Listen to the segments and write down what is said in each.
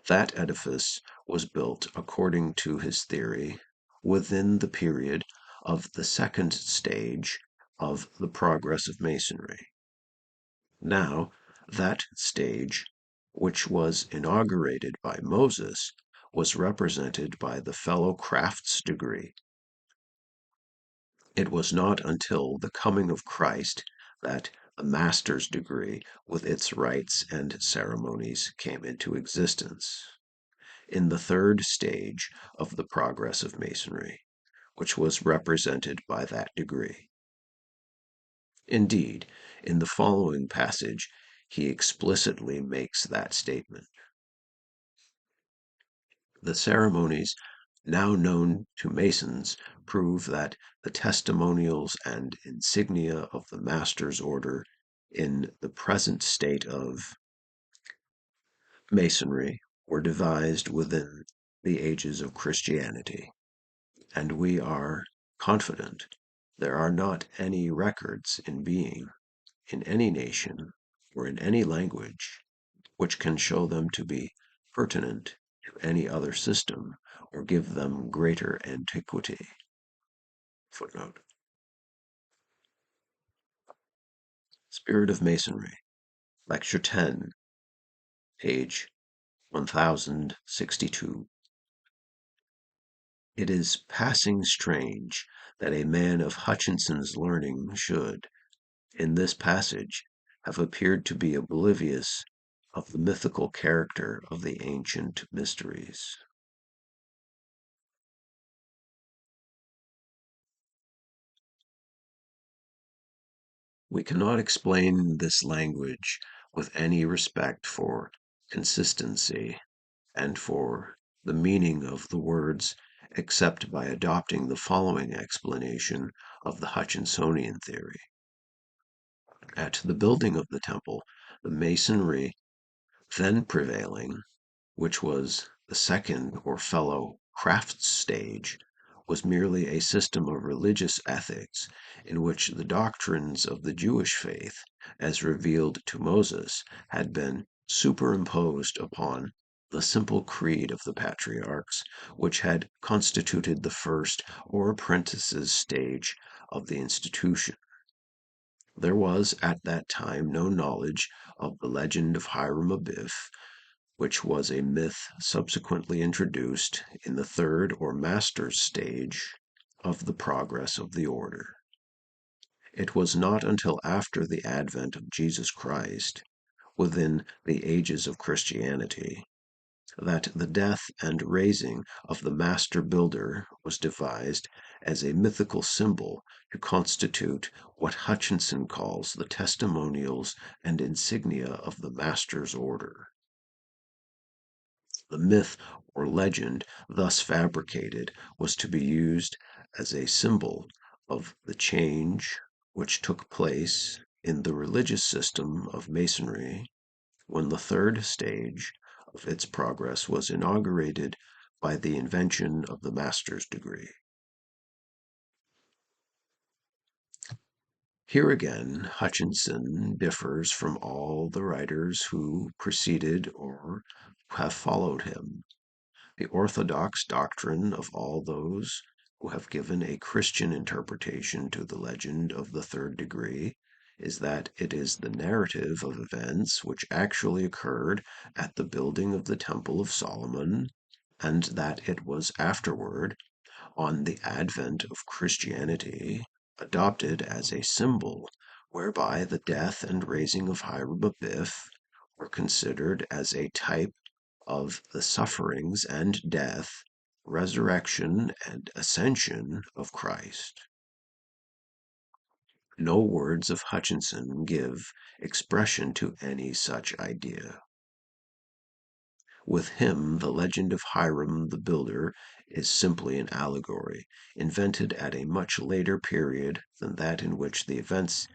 That edifice was built, according to his theory, within the period of the second stage of the progress of Masonry. Now, that stage, which was inaugurated by Moses, was represented by the fellow crafts degree. It was not until the coming of Christ that the master's degree, with its rites and ceremonies, came into existence, in the third stage of the progress of Masonry, which was represented by that degree. Indeed, in the following passage, he explicitly makes that statement. The ceremonies now known to Masons prove that the testimonials and insignia of the Master's Order in the present state of Masonry were devised within the ages of Christianity, and we are confident there are not any records in being, in any nation, or in any language, which can show them to be pertinent to any other system or give them greater antiquity. Footnote. Spirit of Masonry, Lecture 10, page 1062. It is passing strange that a man of Hutchinson's learning should, in this passage, have appeared to be oblivious of the mythical character of the ancient mysteries. We cannot explain this language with any respect for consistency and for the meaning of the words except by adopting the following explanation of the Hutchinsonian theory. At the building of the temple, the masonry then prevailing, which was the second or fellow crafts stage, was merely a system of religious ethics in which the doctrines of the Jewish faith, as revealed to Moses, had been superimposed upon the simple creed of the patriarchs, which had constituted the first or apprentices stage of the institution. There was at that time no knowledge of the legend of Hiram Abiff, which was a myth subsequently introduced in the third or master's stage of the progress of the order. It was not until after the advent of Jesus Christ, within the ages of Christianity, that the death and raising of the master builder was devised as a mythical symbol to constitute what Hutchinson calls the testimonials and insignia of the master's order. The myth or legend thus fabricated was to be used as a symbol of the change which took place in the religious system of Masonry when the third stage of its progress was inaugurated by the invention of the master's degree. Here again, Hutchinson differs from all the writers who preceded or have followed him. The orthodox doctrine of all those who have given a Christian interpretation to the legend of the third degree is that it is the narrative of events which actually occurred at the building of the Temple of Solomon, and that it was afterward, on the advent of Christianity, adopted as a symbol whereby the death and raising of Hiram Abiff were considered as a type of the sufferings and death, resurrection and ascension of Christ. No words of Hutchinson give expression to any such idea. With him, the legend of Hiram the Builder is simply an allegory, invented at a much later period than that in which the events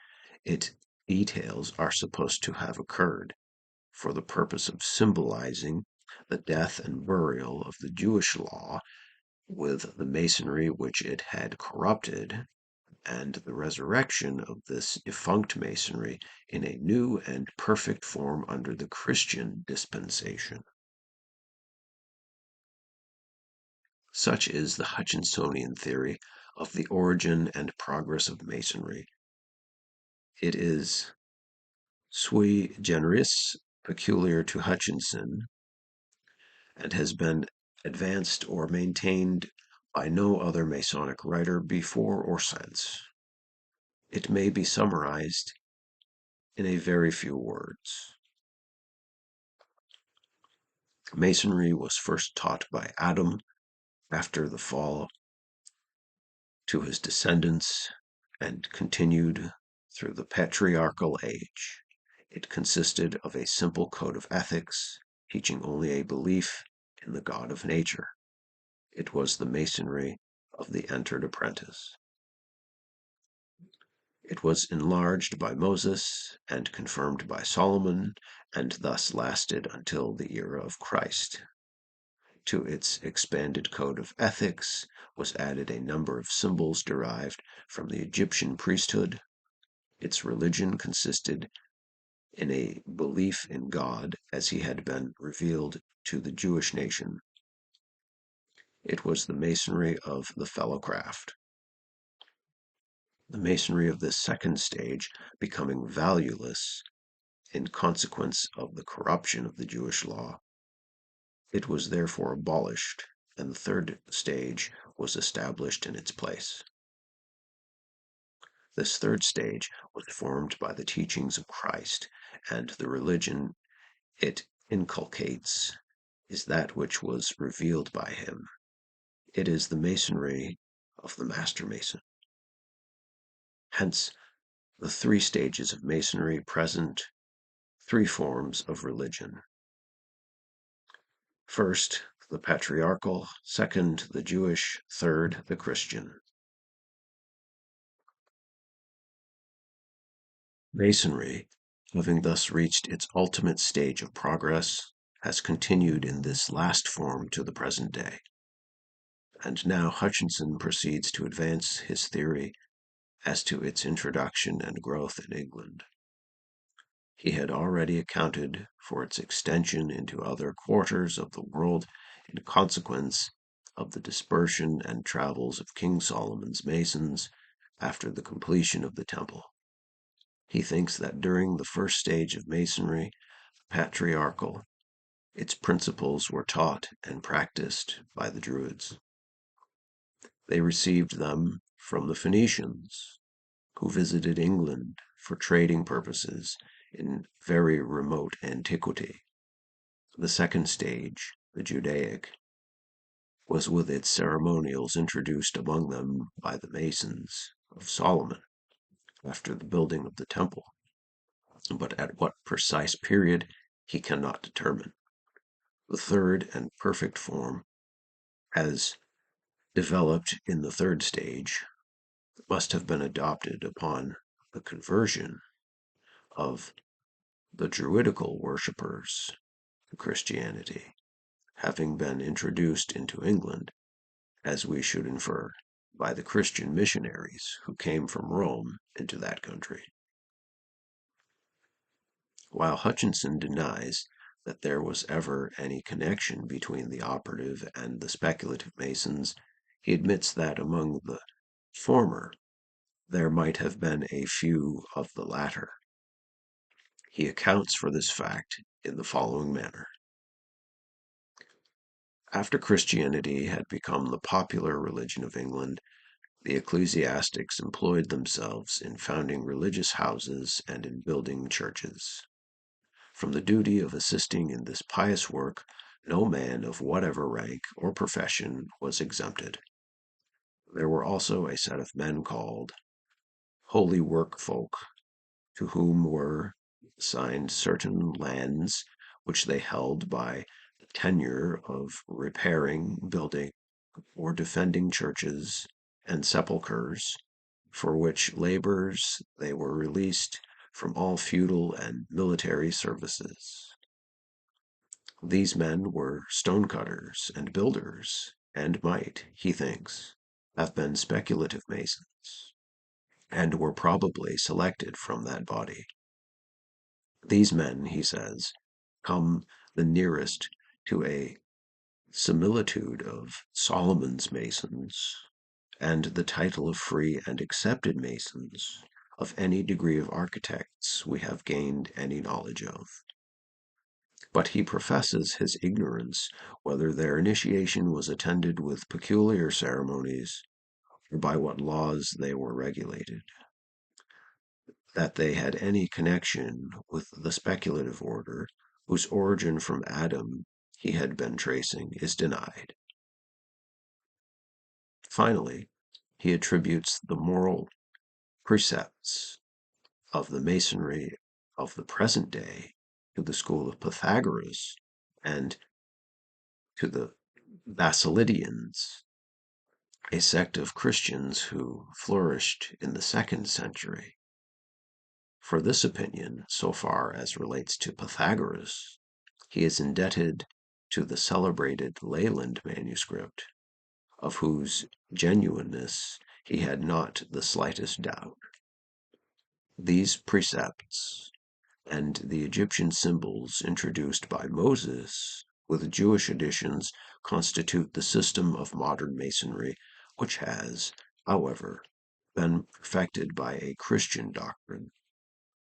it details are supposed to have occurred, for the purpose of symbolizing the death and burial of the Jewish law with the masonry which it had corrupted, and the resurrection of this defunct masonry in a new and perfect form under the Christian dispensation. Such is the Hutchinsonian theory of the origin and progress of Masonry. It is sui generis, peculiar to Hutchinson, and has been advanced or maintained by no other Masonic writer before or since. It may be summarized in a very few words. Masonry was first taught by Adam after the fall to his descendants and continued through the patriarchal age. It consisted of a simple code of ethics, teaching only a belief in the God of nature. It was the Masonry of the entered apprentice. It was enlarged by Moses and confirmed by Solomon, and thus lasted until the era of Christ. To its expanded code of ethics was added a number of symbols derived from the Egyptian priesthood. Its religion consisted in a belief in God as he had been revealed to the Jewish nation. It was the Masonry of the fellowcraft. The Masonry of this second stage becoming valueless in consequence of the corruption of the Jewish law. It was therefore abolished, and the third stage was established in its place. This third stage was formed by the teachings of Christ, and the religion it inculcates is that which was revealed by him. It is the Masonry of the Master Mason. Hence, the three stages of Masonry present three forms of religion. First, the patriarchal, second, the Jewish, third, the Christian. Masonry, having thus reached its ultimate stage of progress, has continued in this last form to the present day. And now Hutchinson proceeds to advance his theory as to its introduction and growth in England. He had already accounted for its extension into other quarters of the world in consequence of the dispersion and travels of King Solomon's Masons after the completion of the temple. He thinks that during the first stage of Masonry, patriarchal, its principles were taught and practiced by the Druids. They received them from the Phoenicians, who visited England for trading purposes in very remote antiquity. The second stage, the Judaic, was with its ceremonials introduced among them by the Masons of Solomon after the building of the temple, but at what precise period he cannot determine. The third and perfect form, as developed in the third stage, must have been adopted upon the conversion of the Druidical worshippers to Christianity, having been introduced into England, as we should infer, by the Christian missionaries who came from Rome into that country. While Hutchinson denies that there was ever any connection between the operative and the speculative Masons, he admits that among the former there might have been a few of the latter. He accounts for this fact in the following manner. After Christianity had become the popular religion of England, the ecclesiastics employed themselves in founding religious houses and in building churches. From the duty of assisting in this pious work, no man of whatever rank or profession was exempted. There were also a set of men called holy work folk, to whom were assigned certain lands which they held by the tenure of repairing, building, or defending churches and sepulchres, for which labors they were released from all feudal and military services. These men were stonecutters and builders, and might, he thinks, have been speculative masons, and were probably selected from that body. These men, he says, come the nearest to a similitude of Solomon's Masons and the title of free and accepted Masons of any degree of architects we have gained any knowledge of. But he professes his ignorance whether their initiation was attended with peculiar ceremonies, or by what laws they were regulated. That they had any connection with the speculative order, whose origin from Adam he had been tracing, is denied. Finally, he attributes the moral precepts of the Masonry of the present day to the school of Pythagoras and to the Basilidians, a sect of Christians who flourished in the 2nd century. For this opinion, so far as relates to Pythagoras, he is indebted to the celebrated Leyland manuscript, of whose genuineness he had not the slightest doubt. These precepts and the Egyptian symbols introduced by Moses with Jewish additions constitute the system of modern Masonry, which has, however, been perfected by a Christian doctrine.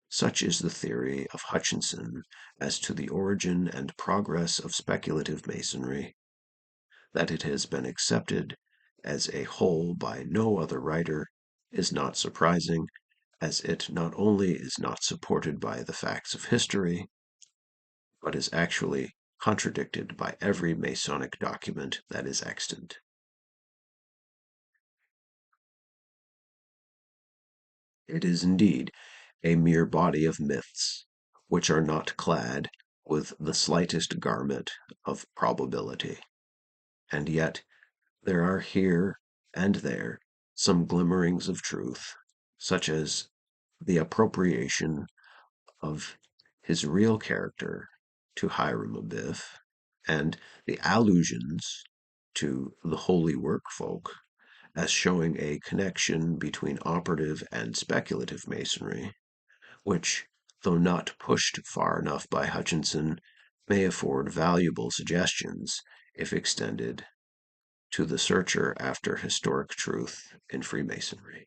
Such is the theory of Hutchinson as to the origin and progress of speculative Masonry. That it has been accepted as a whole by no other writer is not surprising, as it not only is not supported by the facts of history, but is actually contradicted by every Masonic document that is extant. It is indeed a mere body of myths, which are not clad with the slightest garment of probability. And yet there are here and there some glimmerings of truth, such as the appropriation of his real character to Hiram Abiff, and the allusions to the holy work folk as showing a connection between operative and speculative Masonry, which, though not pushed far enough by Hutchinson, may afford valuable suggestions if extended to the searcher after historic truth in Freemasonry.